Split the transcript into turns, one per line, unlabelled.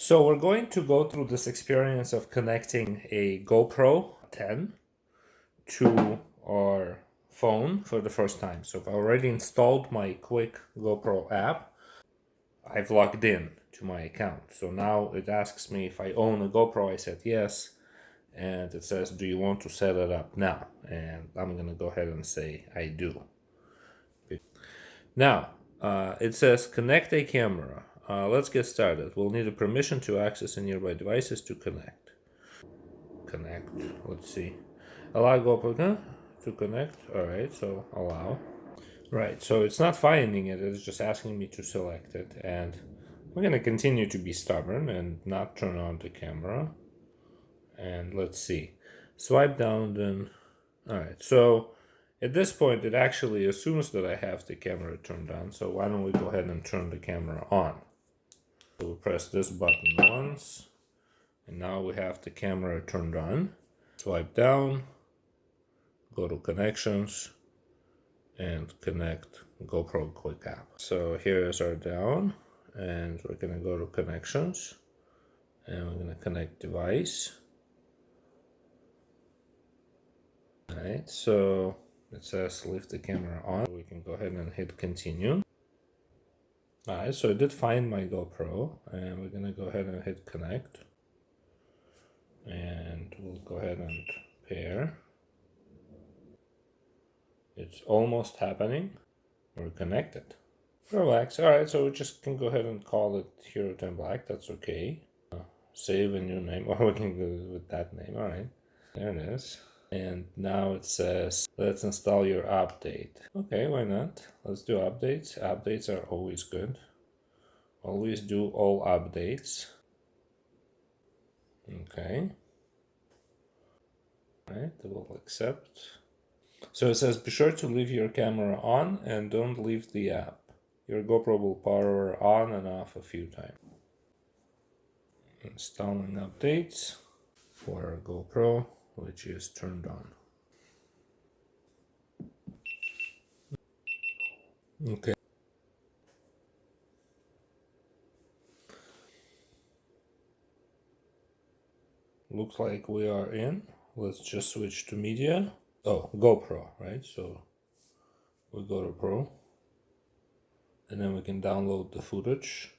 So we're going to go through this experience of connecting a GoPro 10 to our phone for the first time. So I've already installed my quick GoPro app. I've logged in to my account. So now it asks me if I own a GoPro. I said yes. And it says, do you want to set it up now? And I'm going to go ahead and say I do. Now, it says connect a camera. Let's get started. We'll need a permission to access a nearby devices to connect. Connect. Let's see. Allow GoPro to connect. All right, so allow. Right, so it's not finding it. It's just asking me to select it. And I'm going to continue to be stubborn and not turn on the camera. And let's see. Swipe down then. All right, so at this point, it actually assumes that I have the camera turned on, so why don't we go ahead and turn the camera on. So we press this button once, and now we have the camera turned on. Swipe down, go to connections, and connect GoPro Quick App. So here is our down, and we're gonna go to connections, and we're gonna connect device. All right, so it says leave the camera on. We can go ahead and hit continue. Alright, so I did find my GoPro, and we're gonna go ahead and hit connect. And we'll go ahead and pair. It's almost happening. We're connected. Relax. Alright, so we just can go ahead and call it Hero 10 Black. That's okay. Save a new name. Or we can go with that name. Alright, there it is. And now it says, let's install your update. Okay, why not? Let's do updates. Updates are always good. Always do all updates. Okay. Alright, we'll accept. So it says, be sure to leave your camera on and don't leave the app. Your GoPro will power on and off a few times. Installing updates for our GoPro, which is turned on. Okay. Looks like we are in. Let's just switch to media. Oh, GoPro, right? So we go to Pro. And then we can download the footage.